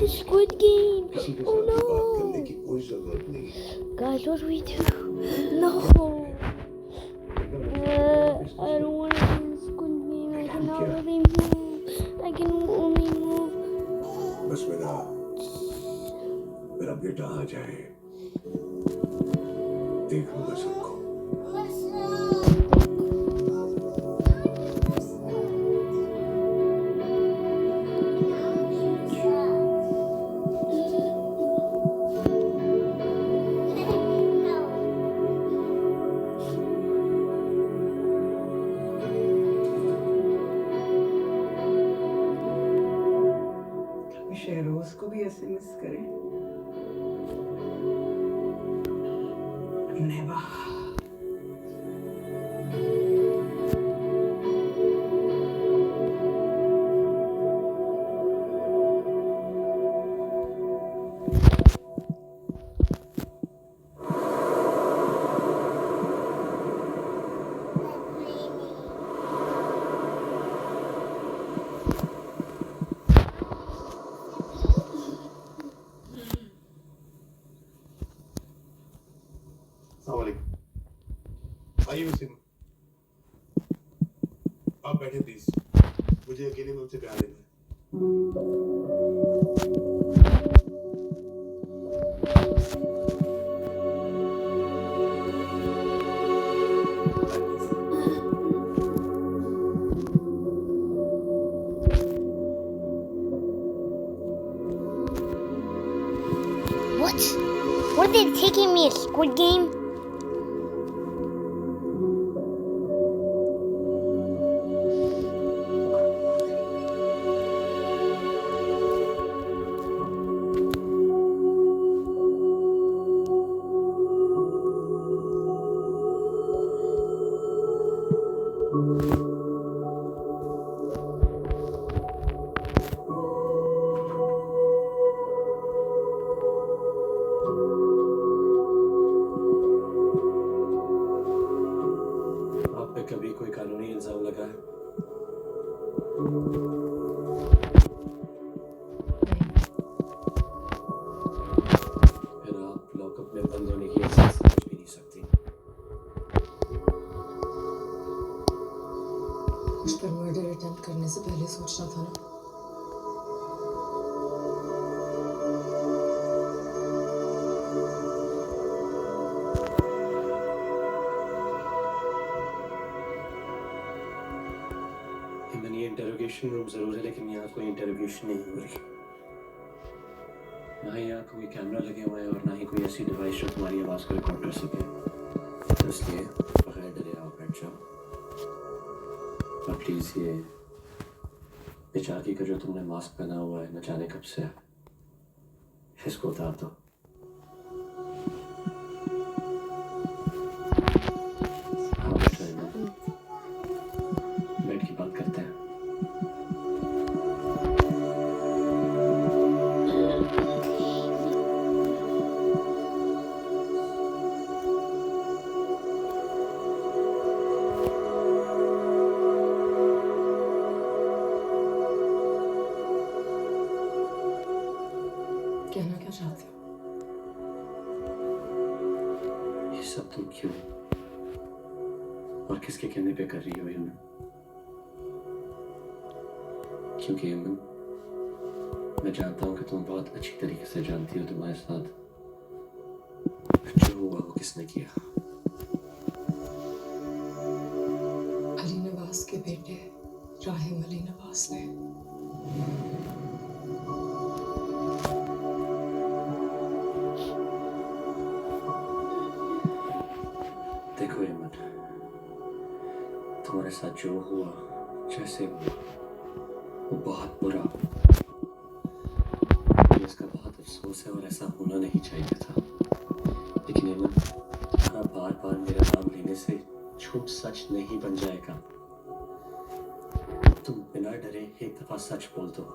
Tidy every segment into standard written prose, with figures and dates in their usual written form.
The Squid Game. किसी के Oh साथ भी बात no. करने की कोई जरूरत नहीं है। Guys, what do we do? No. I don't want to do the Squid Game. I cannot really move. I can only move. बस मेरा बेटा आ जाए, देख लूंगा सबको। शहरोज को भी एसएमएस करें। नेवा आइए वसीम, आप बैठे प्लीज, मुझे अकेले में उनसे प्यार लेना है। What? What are they taking me? A Squid Game? आप पे कभी कोई कानूनी इल्जाम लगा है? फिर आप लॉकअप में बंद होने की एहसास समझ भी नहीं सकती। मुझ पर मर्डर अटेम्प्ट करने से पहले सोचना था ना। ये इंटरोगेशन रूम जरूर है, लेकिन यहाँ कोई इंटरोगेशन नहीं हो रही। ना ही यहाँ कोई कैमरा लगे हुए हैं और ना ही कोई ऐसी डिवाइस जो तुम्हारी आवाज को रिकॉर्ड कर सके। तो इसलिए बगैर डरे आओ, बैठ जाओ। और प्लीज ये बेचारी का जो तुमने मास्क पहना हुआ है, न जाने कब से है, इसको उतार दो। हाँ, बैठ के बात करते हैं। कहना क्या चाहते हो? ये सब तुम क्यों और किसके कहने पे कर रही हो यमन? क्योंकि यमन, मैं जानता हूँ कि तुम बहुत अच्छी तरीके से जानती हो तुम्हारे साथ जो हुआ वो किसने किया। अली नवाज के बेटे राहिम अली नवाज ने। देखो यमन, तुम्हारे साथ जो हुआ, जैसे हुआ, वो बहुत बुरा, इसका बहुत अफसोस है और ऐसा होना नहीं चाहिए था। लेकिन यमन, तुम्हारा बार बार मेरा नाम लेने से झूठ सच नहीं बन जाएगा। तुम बिना डरे एक दफा सच बोल दो।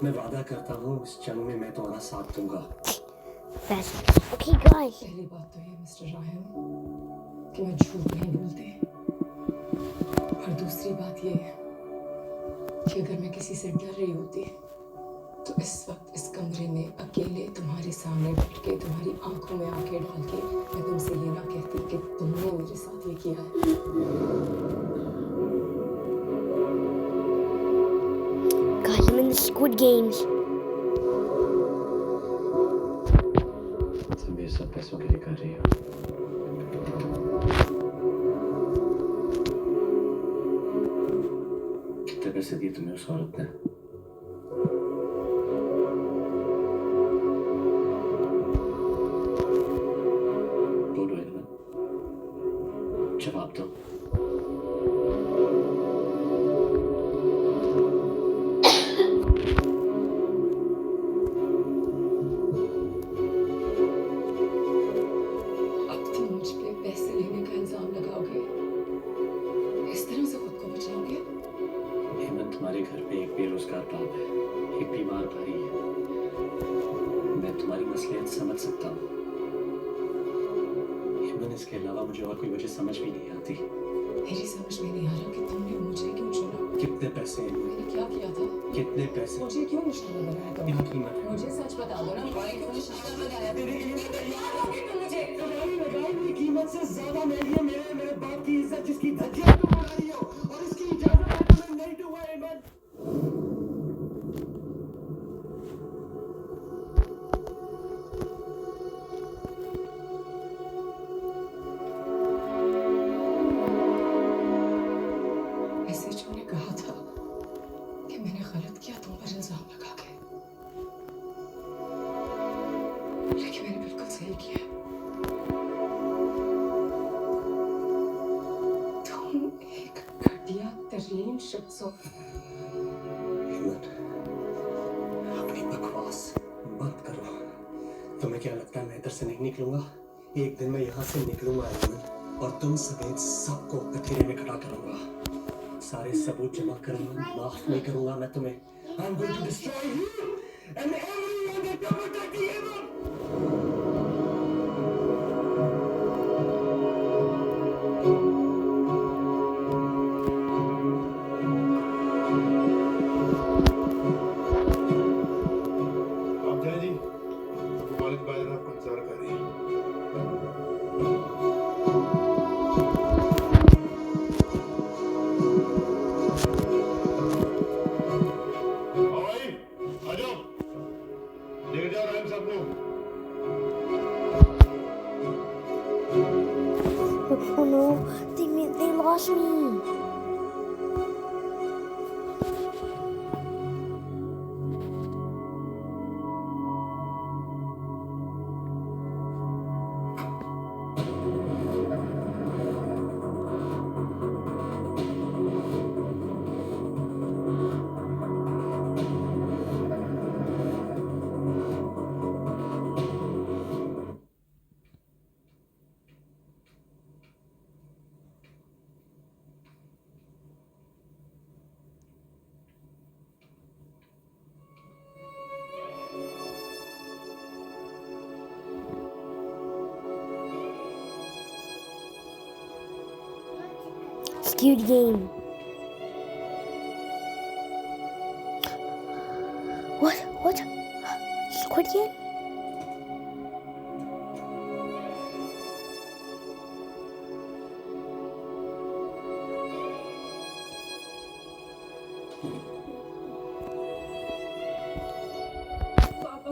मैं वादा करता हूँ इस जंग में मैं तुम्हारा साथ दूंगा। Okay, guys. पहली बात तो ये मिस्टर राहिम कि मैं झूठ नहीं बोलती, और दूसरी बात ये कि अगर मैं किसी से डर रही होती तो इस वक्त इस कमरे में अकेले तुम्हारे सामने बैठ के तुम्हारी आंखों में आंखें डाल के मैं तुमसे ये ना कहती कि तुमने मेरे साथ ये किया है। Guys, I'm in the Squid Games. तुम ये सब पैसों के लिए कर रही हो। कितने पैसे दिए तुम्हें उस औरत ने? बोलो इल्मा, जवाब दो। अब तुम मुझ पे पैसे लेने का इल्जाम लगाओगे, इस तरह से खुद को बचाओगे। हेमंत, तुम्हारे घर पे एक बेरोजगार बाप है, एक बीमार भाई है। मैं तुम्हारी मसलियत समझ सकता हूँ हेमंत, इसके अलावा मुझे और कोई वजह समझ भी नहीं आती। मेरी समझ में नहीं आ रहा कि तुमने मुझे क्यों चुना। कितने पैसे? मैंने क्या किया था? कितने पैसे? मुझे क्यों निशाना बनाया क्या तुमने? कीमत है? मुझे सच बता दो ना, क्यों निशाना लगाया तुमने? मुझे तुम्हारी लगाई हुई कीमत से ज्यादा मेरी है मेरे बाप की इज्जत, जिसकी धज्जियां तुम उड़ा रही हो, और इसकी इजाजत है तुम्हें नहीं दूंगा हेमंत। ऐसे जो ने कहा था कि मैंने गलत किया तुम पर इल्जाम लगा के, लेकिन मैंने बिल्कुल सही किया। तुम एक घटिया तरीन शख्स हो। हेमंत, अपनी बकवास बंद करो। तुम्हें क्या लगता है मैं इधर से नहीं निकलूंगा? एक दिन मैं यहाँ से निकलूंगा हेमंत, और तुम समेत सबको कचहरी में खड़ा करूंगा, सारे सबूत जमा करूंगा, माफ नहीं करूंगा मैं तुम्हें। I'm going to destroy you and everyone that ever touched the heaven. आप जाए जी, वालिद भाई आपको इंतजार कर रही है। आओ भाई, आ जाओ, लेके जाओ रहीम साहब को। Oh no, they lost me. Squid Game. What? Squid Game? पापा,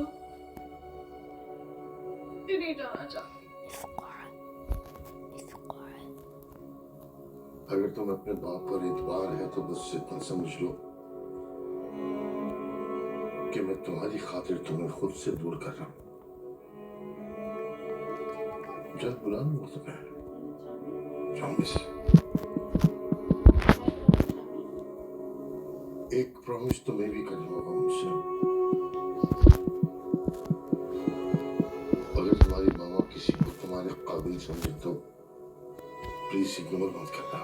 मैं नहीं जाना चाहती। अगर तुम अपने बाप पर इतबार है तो बस इतना समझ लो कि मैं तुम्हारी खातिर तुम्हें खुद से दूर कर रहा हूं। जब बुला लूंगा तुम्हें, प्रॉमिस। एक प्रॉमिस तुम्हें भी करना होगा मुझसे। अगर तुम्हारी मामा किसी को तुम्हारे काबिल समझे तो प्लीज इग्नोर मत करना।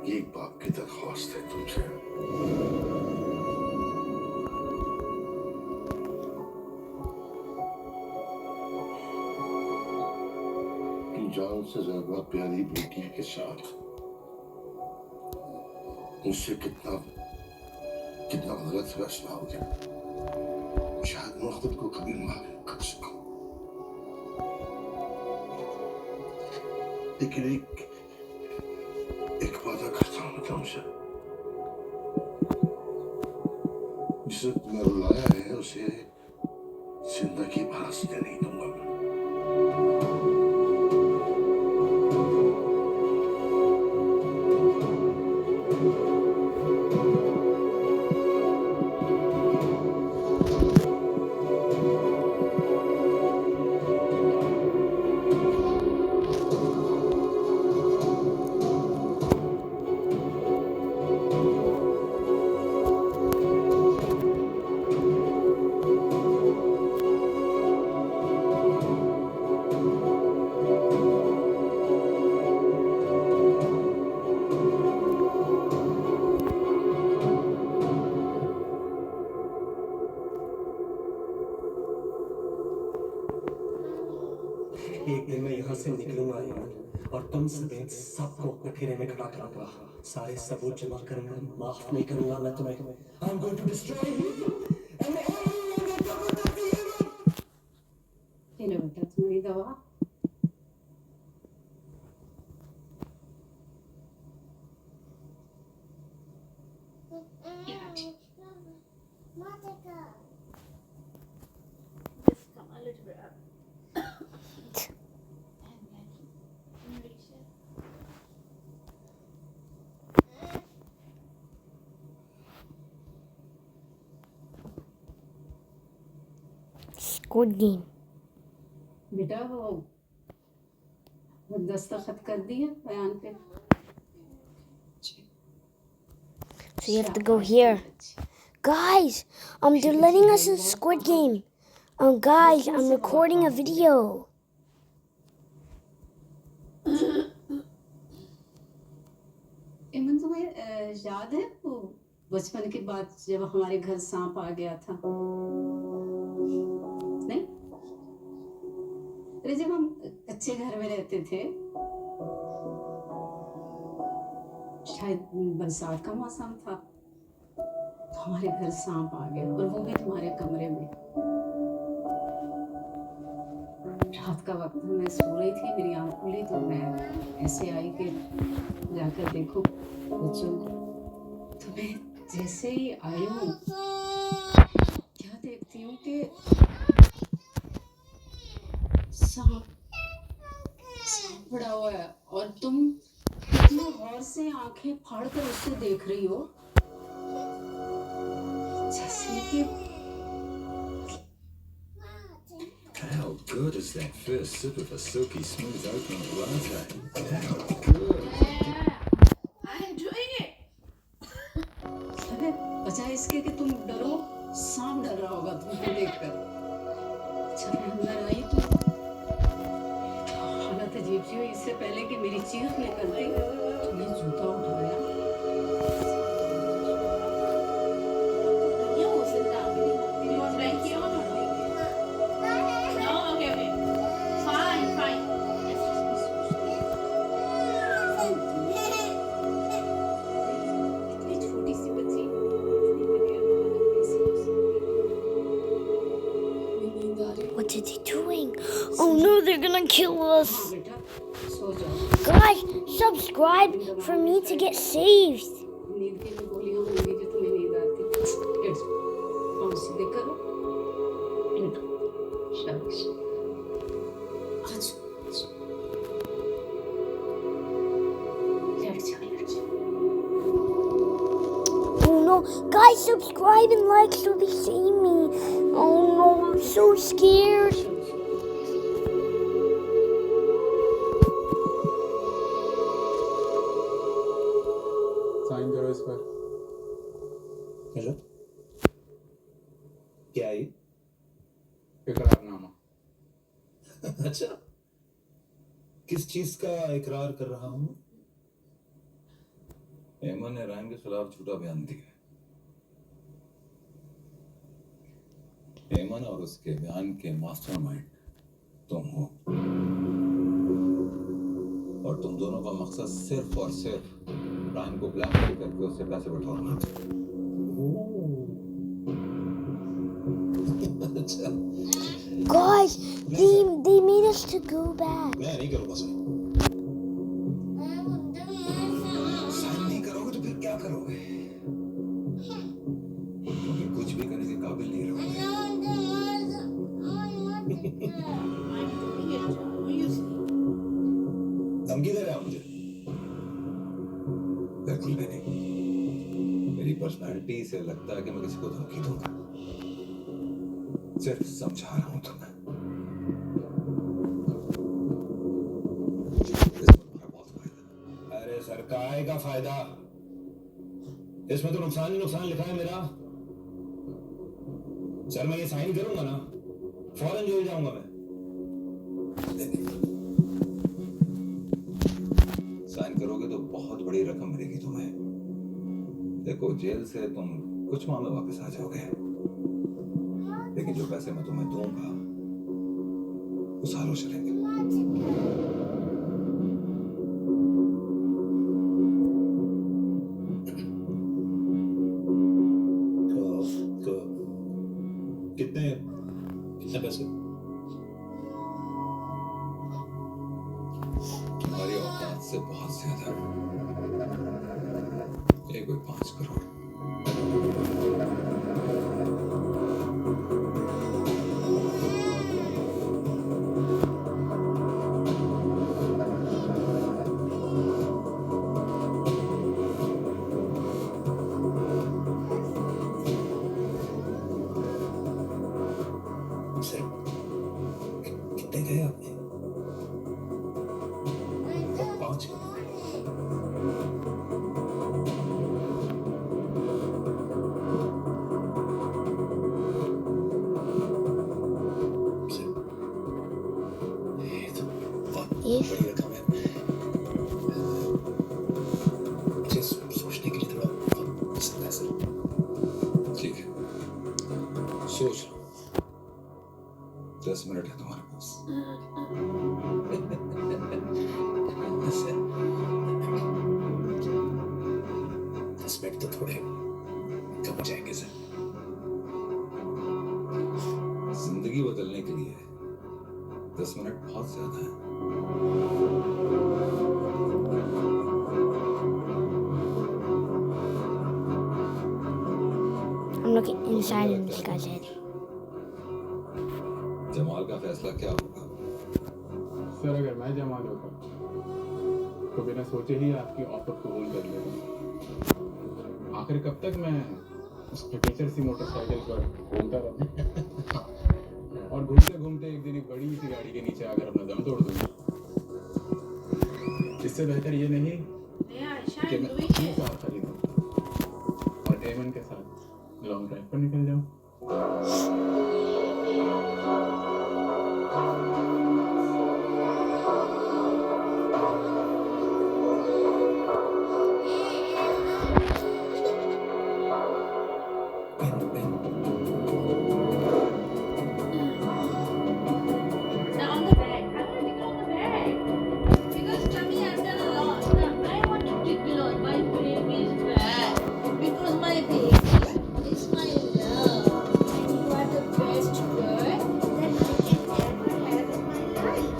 ये एक बाप की दरख्वास्त है तुमसे। की जान से ज्यादा प्यारी बेटी के साथ मुझसे कितना कितना गलत फैसला हो गया। शायद मैं खुद को कभी माफ कर सकूं, लेकिन एक वादा करता हूं तुमसे, जिसे तुम्हें रुलाया है उसे जिंदगी भर हंसने नहीं दूंगा मैं। एक दिन मैं यहाँ से निकलूंगा यार, और तुम समेत सबको कठेरे में खड़ा करूंगा, सारे सबूत जमा करूंगा, माफ नहीं करूंगा मैं तुम्हें। I'm going to destroy you and everyone that comes after you. ये लो बेटा तुम्हारी दवा। Squid Game. बेटा वो दस्तखत कर दिए बयान पे। So you have to go here. Guys, they're letting us in Squid Game. Guys, I'm recording a video. इमन तुम्हें याद है वो बचपन की बात जब हमारे घर सांप आ गया था? नहीं? अरे जब हम कच्चे घर में रहते थे, शायद बरसात का मौसम था, तो हमारे घर सांप आ गया और वो भी तुम्हारे कमरे में। रात का वक्त मैं सो रही थी, मेरी आँख खुली तो मैं ऐसे आई कि जाकर देखो बच्चों को, तो मैं जैसे ही आई हूँ क्या देखती हूँ कि सांप पड़ा हुआ है और तुम इतने गौर से आंखें फाड़ कर उससे देख रही हो जैसे कि How good is that first sip of a silky smooth oatmeal latte? How good! I'm enjoying it. अरे बजाय इसके कि तुम डरो, सांप डर रहा होगा तुमको देखकर। जब मैं अंदर आई तो हालत अजीब सी हुई। इससे पहले कि मेरी चीख निकलती तो मैं जूता उठाया। You will sit down. Do you want blanket on or blanket? No? Okay, okay. Fine, fine. इतनी छोटी सी बच्ची इतनी बड़ी हालत में सी नींद आ रही। What is he doing? Oh no, they're gonna kill us. बेटा सो जाओ। Guys, subscribe for me to get saved. नींद की तो गोलियां होंगी जो तुम्हें नींद आती। लेट्स पाँव सीधे करो। लेटो। शाबाश। आज लेट जाओ। Oh no, guys, subscribe and like so they see me. Oh no, I'm so scared. Sign करो इस पर। हेलो, क्या है? इकरारनामा। अच्छा, किस चीज का इकरार कर रहा हूँ? एमन ने रायन के खिलाफ झूठा बयान दिया है। एमन और उसके बयान के मास्टरमाइंड तुम हो, और तुम दोनों का मकसद सिर्फ और सिर्फ रायन को ब्लैकमेल करके उससे पैसे बटोरना था। ओह, Guys, they made us to go back. मैं नहीं करूँगा साइन। साइन नहीं करोगे तो फिर क्या करोगे? क्योंकि कुछ भी करने के काबिल नहीं रहोगे। धमकी दे रहा है मुझे? बिल्कुल भी नहीं। मेरी पर्सनालिटी से लगता है कि मैं किसी को धमकी दूंगा। सिर्फ समझा रहा हूं तुम्हें। इसमें तुम्हारा बहुत फायदा है। अरे सर काय का फायदा? इसमें तो नुकसान ही नुकसान लिखा है मेरा। सर मैं ये साइन करूंगा ना, फौरन जेल जाऊंगा मैं। साइन करोगे तो बहुत बड़ी रकम मिलेगी तुम्हें। देखो जेल से तुम कुछ माह में वापस आ जाओगे, लेकिन जो पैसे मैं तुम्हें दूंगा वो सालों चलेंगे। तो कितने कितने पैसे? तुम्हारी औकात से बहुत ज्यादा। ये कोई 5 करोड़। कितने गए आपने? 5 If बड़ी रकम है। मुझे सोचने के लिए थोड़ा वक्त मिल सकता है सर। ठीक है, सोच लो। 10 मिनट है तुम्हारे पास। 10 मिनट तो थोड़े कम हो जाएंगे सर। जिंदगी बदलने के लिए 10 मिनट बहुत ज्यादा है। I'm looking inside in this guy's head. Jamal का फैसला क्या होगा? सर अगर मैं जमाल होता तो बिना सोचे ही आपकी ऑफर कबूल कर लेता। आखिर कब तक मैं उस टीचर सी मोटरसाइकिल पर घूमता रहूं और घूमते घूमते एक दिन एक बड़ी सी गाड़ी के नीचे आकर अपना दम तोड़ दूंगा। इससे बेहतर ये नहीं कि मैं अपनी कार खरीदूं और डेमन के साथ लॉन्ग ड्राइव पर निकल जाऊं। Now on the bag. I want to tickle on the bag. Because Chummy has done a lot. Now I want to tickle on my baby's bag. Because my baby is my love. And you are the best girl that I can ever have in my life.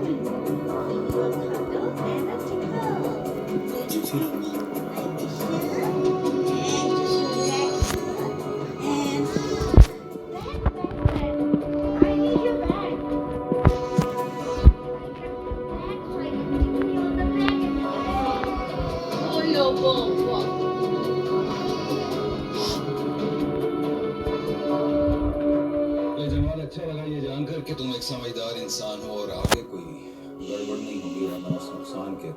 Give you a cuddle and a tickle. Just relax. And I need your bag. Oh, yo, whoa. ये जमाल अच्छा लगा ये जानकर कि तुम एक समझदार इंसान हो और आगे कोई गड़बड़ नहीं होगी या नुकसान के।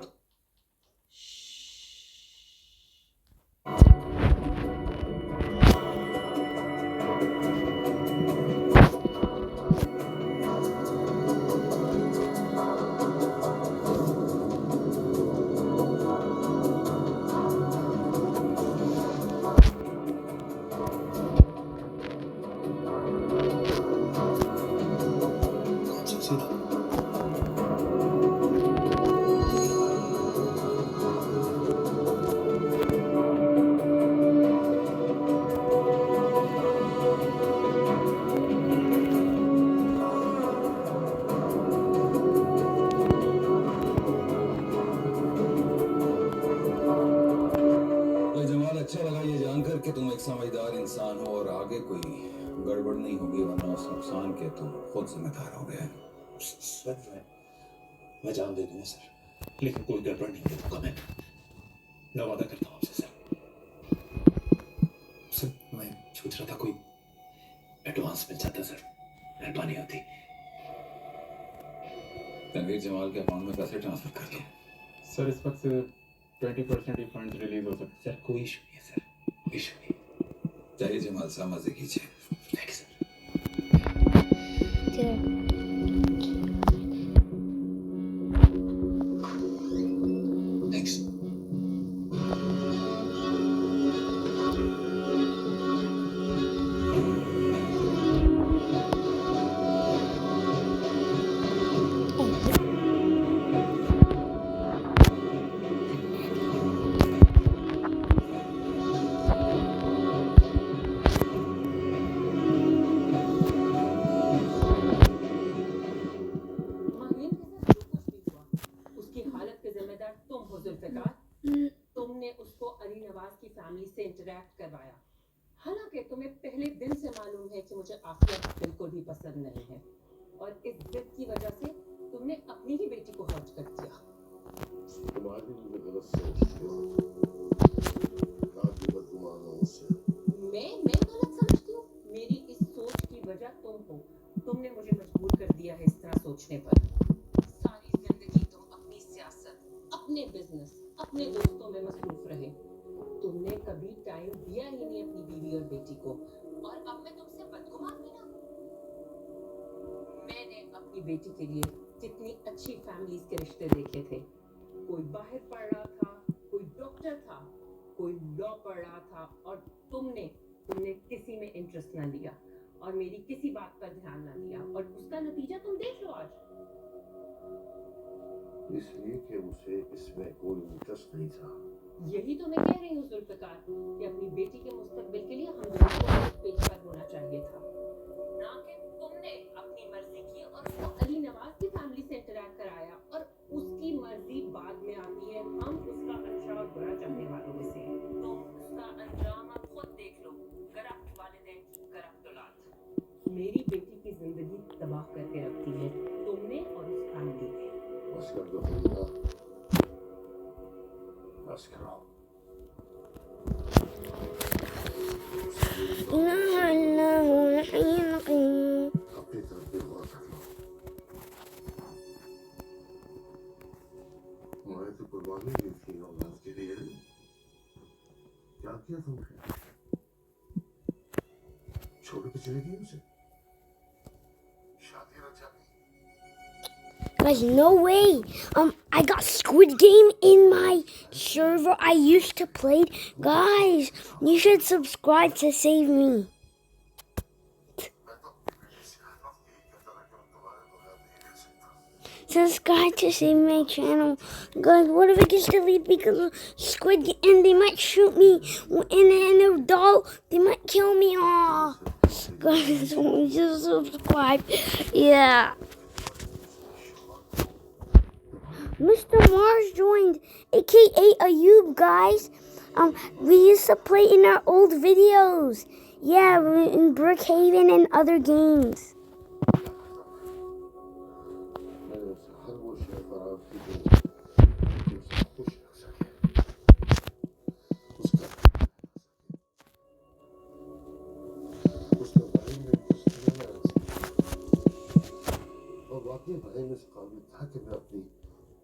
और आगे कोई गड़बड़ नहीं होगी, वरना उस नुकसान के तुम खुद जिम्मेदार हो गए। सर मैं जान दे दूंगा सर, लेकिन कोई गड़बड़ नहीं करूंगा मैं वादा करता हूँ आपसे सर। सर मैं सोच रहा था कोई एडवांस मिल जाता सर, मेहरबानी होती। तनवीर जमाल के अकाउंट में पैसे ट्रांसफर कर दो। सर इस वक्त 20% ही फंड रिलीज हो सकते सर कोई इशू नहीं है सर, कोई इशू नहीं। चाहिए जमाल साहब, मजे कीजिए। Thank you sir. There. Thanks. माहिर के साथ जो कुछ भी हुआ, उसकी हालत के जिम्मेदार तुम हो जुल्फिकार। तुमने उसको अली नवाज की फैमिली से इंटरैक्ट करवाया। हालांकि तुम्हें पहले दिन से मालूम है कि मुझे आफिया बिल्कुल भी पसंद नहीं है, और इस जिद की वजह से तुमने अपनी ही बेटी को हर्ट कर दिया। तुम्हारी मुझे गलत सोच थी, काफी बदगुमान हूं उससे। मैं गलत समझती हूँ? मेरी इस सोच की वजह तुम हो। तुमने मुझे मजबूर कर दिया है इस तरह सोचने पर। सारी जिंदगी तुम अपनी सियासत, अपने बिजनेस, अपने दोस्तों में मसरूफ रहे। तुमने कभी टाइम दिया ही नहीं अपनी बीवी और बेटी को, और अब मैं तुमसे बदगुमान भी ना। मैंने अपनी बेटी के लिए कितनी अच्छी फैमिलीज के रिश्ते देखे थे। कोई बाहर पढ़ रहा था, कोई डॉक्टर था, कोई लॉ पढ़ रहा था, और तुमने किसी में इंटरेस्ट ना लिया और मेरी किसी बात पर ध्यान ना दिया, और उसका नतीजा तुम देख लो आज। इसलिए कि उसे इसमें कोई इंटरेस्ट नहीं था। यही तो मैं कह रही हूँ जुल्फिकार, कि अपनी बेटी के मुस्तकबिल के लिए हम दोनों को एक पेज पर होना चाहिए था, ना कि तुमने अपनी मर्जी की और उसको अली नवाज की फैमिली से इंटरैक्ट कराया, और उसकी मर्जी बाद में आती है। हम उसका अच्छा और बुरा चाहने वालों में से हैं। तुम उसका अंजाम अब खुद देख लो। करप्ट वालिदैन, करप्ट औलाद मेरी बेटी की जिंदगी तबाह करके रखती है, तुमने और उस फैमिली ने। बस कर दो फरीदा, बस करो। अपनी तरफ भी गौर कर लो। मैं तो कुर्बानी दी थी औलाद के लिए। क्या किया तुमने? छोड़ के चली गई उसे? शादी रचा दी। Guys, no way. I got Squid Game in my server I used to play. Guys, you should subscribe to save me. Subscribe to save my channel. Guys, what if it gets deleted because of Squid Game and they might shoot me? And a doll, they might kill me. Aw. Guys, just subscribe. Yeah. Mr. Mars joined, aka Ayub, guys. We used to play in our old videos. Yeah, in Brookhaven and other games. भाई में इस काबिल था कि मैं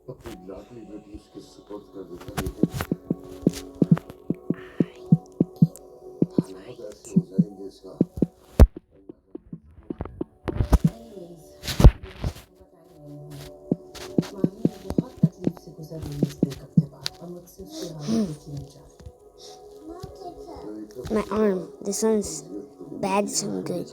अपनी लाडली बेटी इसके support कर देता, लेकिन हालात ऐसे हो जाएंगे इसका। बहुत तकलीफ से गुजर रही है इस ब्रेकअप के बाद, और मुझसे उसकी हालत देखी नहीं जा रही। My arm. This one's bad, some good.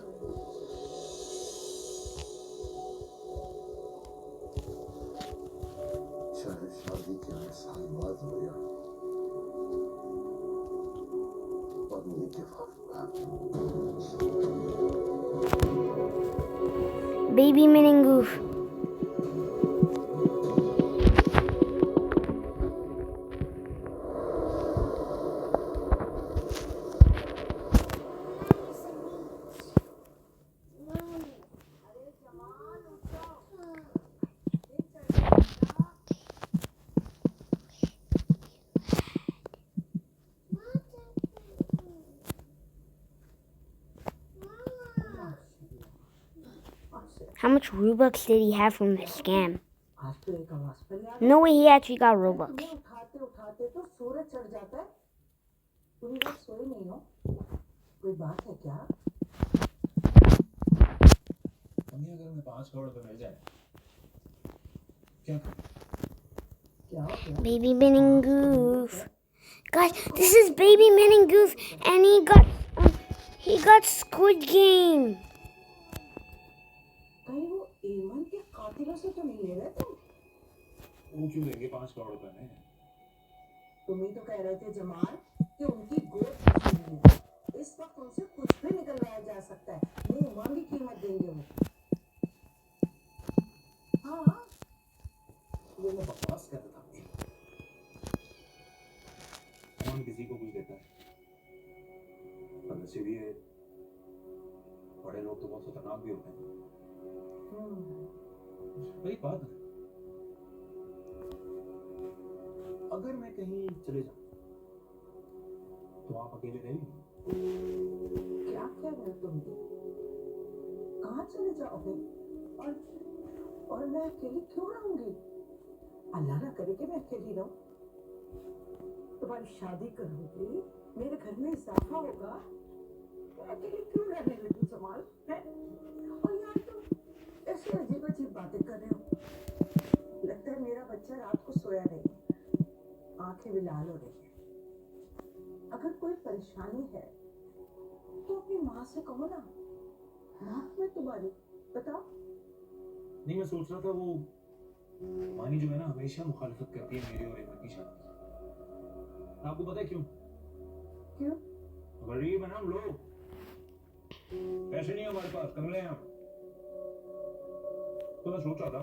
शादी के 8 साल बाद हो गया और मेरी Baby Miningoof. से How much Robux did he have from the scam? आज तो एक आवाज पर याद No way he actually got Robux. तुम्हें उठाते उठाते तो सूरज चढ़ जाता है पूरी रात सोए नहीं हो कोई बात है क्या मम्मी अगर मैं 5 करोड़ रुपए मिल जाए क्या करूं? क्या हो गया Baby Ben and Goof. Guys, this is Baby Ben and Goof, and he got Squid Game. कहीं वो एमन के कातिलों से तो नहीं ले रहे तुम वो क्यों देंगे 5 करोड़ रुपए में? तुम ही तो कह रहे थे जमाल कि उनकी गोद फंसी हुई है इस वक्त उनसे कुछ भी निकलवाया जा सकता है नहीं मांगी कीमत देंगे वो हाँ वो मैं बकवास कर रहा था। कौन किसी को कुछ देता है? पर इसीलिए बड़े लोग तो बहुत खतरनाक भी होते हैं। वही बात है। अगर मैं कहीं चले जाऊं तो आप अकेले रहेंगे? क्या कह रहे हो तुम भी कहाँ चले जाओगे और मैं अकेली क्यों रहूंगी अल्लाह ना करे कि मैं अकेली रहूं तुम्हारी शादी करूंगी मेरे घर में इजाफा होगा मैं अकेली क्यों रहने लगी जमाल है और यार तुम ऐसी अजीब अजीब बातें कर रहे हो लगता है मेरा बच्चा रात को सोया नहीं आंखें भी लाल हो रही है अगर कोई परेशानी है तो अपनी माँ से कहो ना माँ में तुम्हारी बताओ नहीं मैं सोच रहा था वो मानी जो है ना हमेशा मुखालिफत करती है मेरी और इमन की शादी। आपको पता है क्यों? क्यों गरीब है ना हम लोग पैसे नहीं है हमारे पास कमले हैं हम तो मैं सोच रहा था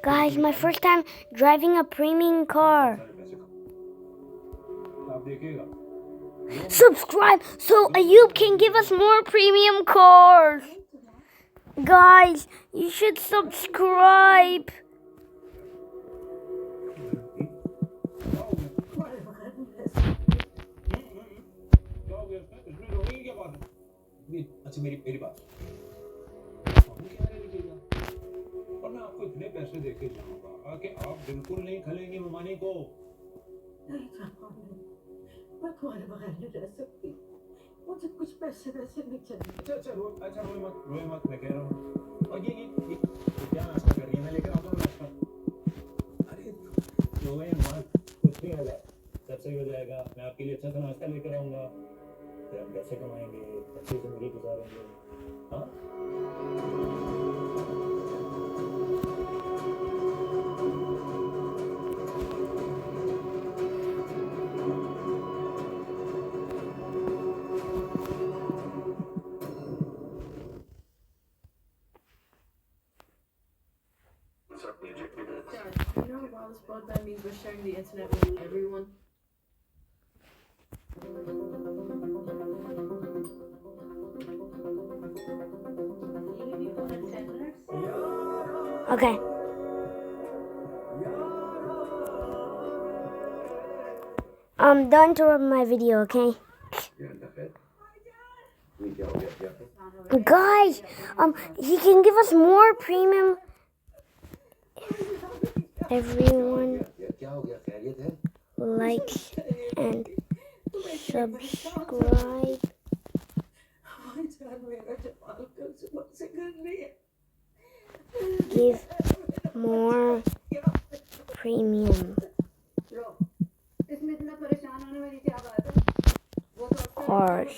Guys, my first time driving a premium car. आप देखिएगा Subscribe so Ayub can give us more premium cars. Guys, you should subscribe. अच्छा मेरी बात और मैं आपको इतने पैसे देके जाऊंगा कि आप बिल्कुल नहीं खलेंगे ममानी को। नहीं मैं तुम्हारे बगैर नहीं रह सकती मुझे कुछ पैसे वैसे नहीं चाहिए अच्छा रोए मत मैं कह रहा हूँ और ये क्या नाश्ता कर रही है मैं लेकर आता हूँ नाश्ता। अरे रोए मत कुछ नहीं होगा सब सही हो जाएगा मैं आपके लिए अच्छा सा नाश्ता लेकर आऊंगा फिर हम पैसे कमाएंगे अच्छी जिंदगी गुजारेंगे। हाँ You know how this broadband means we're sharing the internet with everyone? Okay. I'm done to my video, okay? Guys, he can give us more premium. Everyone likes and subscribe. Give more premium cars.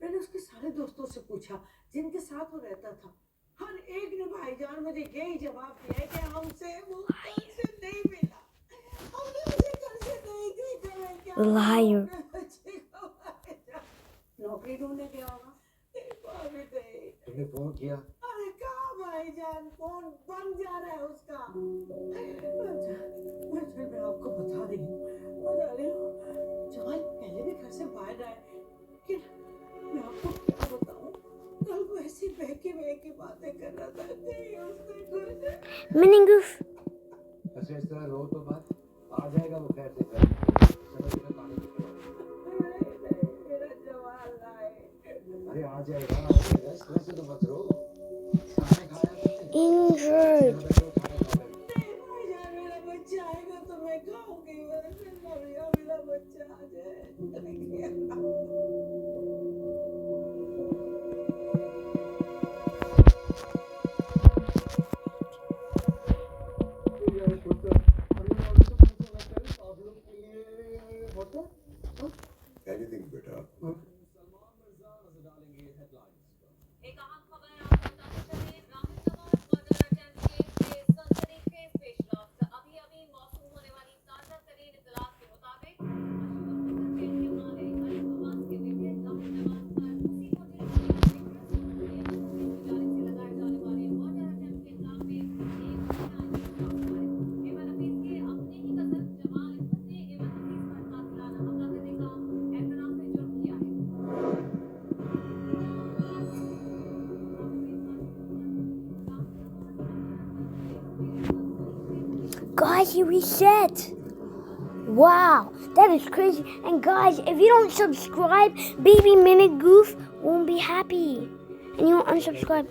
मैंने उसके सारे दोस्तों से पूछा जिनके साथ वो रहता था हर एक ने भाईजान मुझे यही जवाब दिया कि हमसे वो कर्ज नहीं मिला हमने उसे कर्ज नहीं दी Liar. नौकरी ढूंढने गया होगा तुमने फोन किया? अरे कहाँ भाईजान फोन बंद जा रहा है उसका मैं आपको बता रही हूँ जमाल पहले भी घर से बाहर रहा है कि मैं आपको क्या बताऊँ कल वो ऐसी बहकी बातें कर रहा था नहीं उसने कुछ Miningoof. अच्छा इस तरह रो तो बात आ जाएगा वो खैर से घर समझ में पानी मेरा जाएगा स्ट्रेस से तो मत रो खाना खाया Injured. मेरा बच्चा आएगा तो मैं खाऊंगी मेरा बच्चा आ जाए एनीथिंग बेटा एक अहम खबर आपको बताते चले राहुल तवार मर्डर अटेम्प्ट केस के सनसनीखेज पेशरफ्त अभी मौसू होने वाली ताजा तरीन इत्तलात के मुताबिक जेल के मालिक अली नवाज के बेटे राहुल नवाज पर उसी होटल की जानिब से लगाए जाने वाले मर्डर अटेम्प्ट के इल्जाम में एक एमन हफीज के अपने ही कजन जमाल अहमद ने एमन हफीज पर कातिलाना हमला करने का एतराफ जुर्म किया है। Guys, he reset. Wow, that is crazy. And guys, if you don't subscribe, Baby Minute Goof won't be happy. And you won't unsubscribe.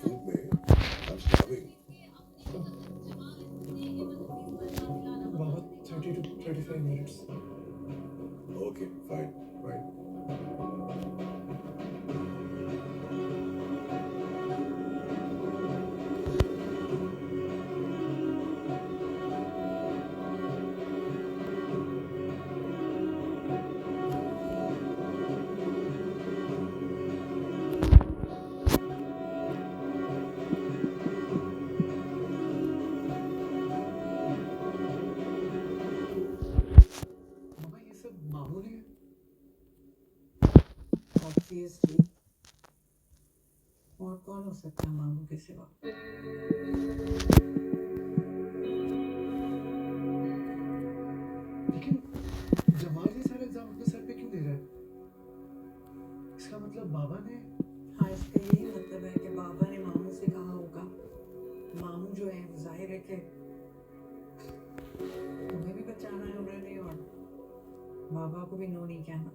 Food में I'm starving. About 30 to 35 minutes. Okay, fine. मामा ये सब मामूली है obviously और कौन हो सकता है मामू के सिवा लेकिन जमाल ये सारा इल्जाम अपने सर पे क्यों ले रहा है इसका मतलब बाबा ने हाँ इसका यही मतलब है कि बाबा ने मामू से कहा होगा मामू जो है वो जाहिर है कि तुम्हें भी बचाना है उन्होंने और बाबा को भी नो नहीं कहना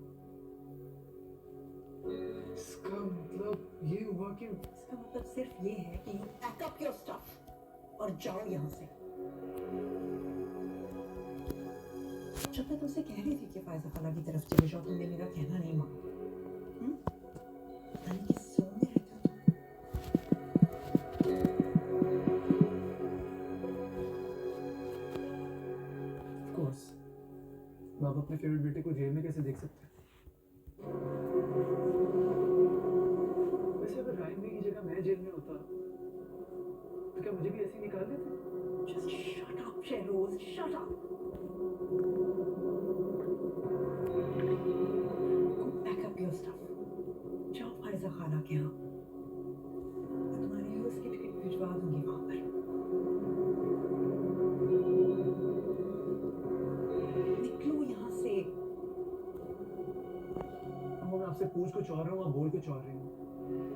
इसका मतलब ये हुआ कि इसका मतलब सिर्फ ये है कि you pack up your stuff और जाओ यहाँ से जब मैं तुमसे कह रही थी कि फायजा खाला की तरफ चले जाओ तुमने मेरा कहना नहीं माना पता नहीं किस जोन में रहते हो Of course, बाबा अपने फेवरेट बेटे को जेल में कैसे देख सकते हैं वैसे अगर रायन की जगह मैं जेल में होता तो क्या मुझे भी ऐसे ही निकाल देते Just shut up, Shehroz, shut up. Go pack up your stuff. जाओ फायजा खाला के यहाँ मैं तुम्हारे लिए उसकी टिकट भिजवा दूंगी वहाँ पर निकलो यहाँ से मैं आपसे पूछ कुछ और रहा हूँ आप बोल कुछ और रहे हो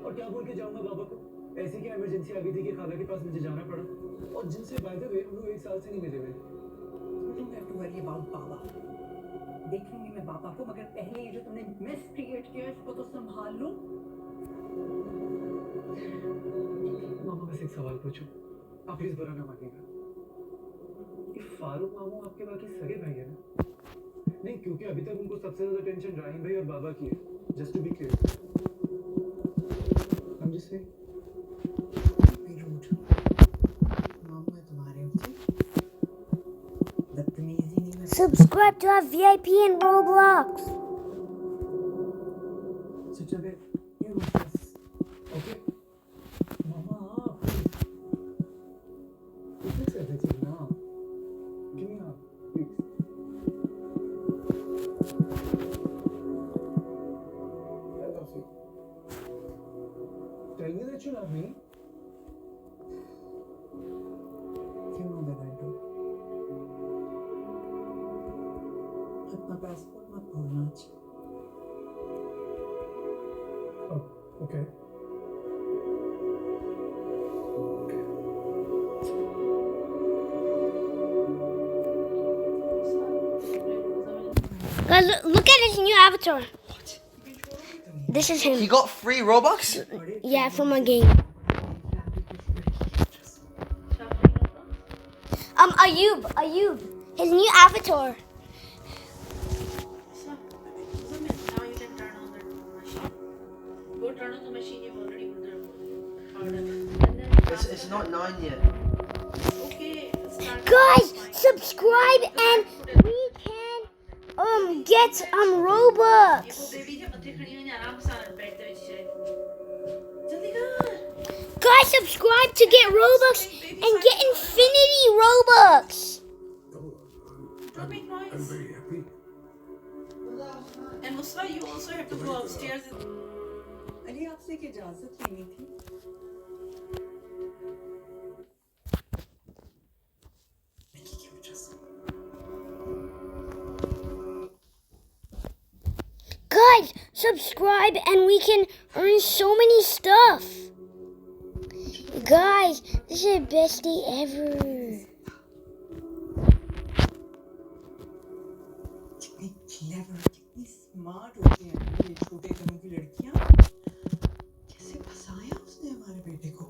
और क्या बोल के जाऊंगा बाबा को ऐसी क्या इमरजेंसी आ गई थी कि खाला के पास मुझे जाना पड़ा और जिनसे बाय द वे हम लोग 1 साल से नहीं मिले हुए You don't have to worry about बाबा देख लूंगी मैं बाबा को मगर पहले ये जो तुमने मिस क्रिएट किया इसको तो संभाल लो मामा बस एक सवाल पूछो आप प्लीज बुरा ना मानिएगा ये फारूक मामू आपके बाकी सगे भाई है ना नहीं क्योंकि अभी तक उनको सबसे ज्यादा टेंशन राहिम भाई और बाबा की है जस्ट टू बी क्लियर हम जिससे मामू है तुम्हारे बदतमीजी नहीं मैं Subscribe to our VIP in Roblox. So Jabe, you go first. Okay? Mama, please. You fix everything now. Give me a hug, please. I love you. Tell me that you love me. You know that I do. अपना passport मत भूलना Oh, okay. Guys, look at his new avatar. This is He him. got free Robux? Yeah, from a game. Ayub. His new avatar. So, now you can turn on the machine. Go turn on the machine, you've already put the powder. And then It's not 9 yet. okay, start. Guys, subscribe and we can get Robux. ये वो baby के मत्थे खड़ी हुई ने आराम से bed पे नीचे जल्दी कर Guys, subscribe to get Robux and get Infinity Robux. don't make noise and Musra, you also have to go upstairs Ali आपसे एक इजाजत लेनी थी Guys, subscribe and we can earn so many stuff. Guys, this is the best day ever. कितनी clever कितनी smart होती हैं ये छोटे घरों की लड़कियां कैसे फंसाया उसने हमारे बेटे को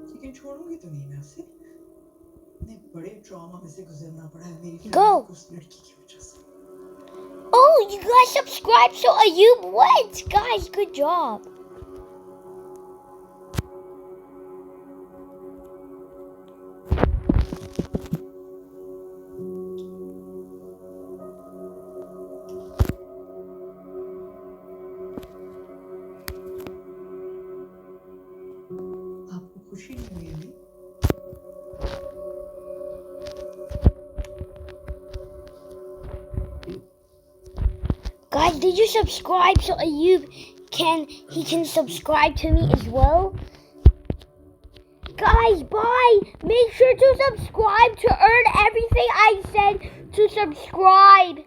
लेकिन छोड़ूंगी तो नहीं मैं उसे इतने बड़े ट्रॉमा में से गुजरना पड़ा है मेरी Go. फैमिली को उस लड़की की वजह से Oh, you guys subscribe so Ayub what? Guys, good job. आपको खुशी नहीं हुई अभी Guys, did you subscribe so Ayub can subscribe to me as well? Guys, bye. Make sure to subscribe to earn everything I said to subscribe.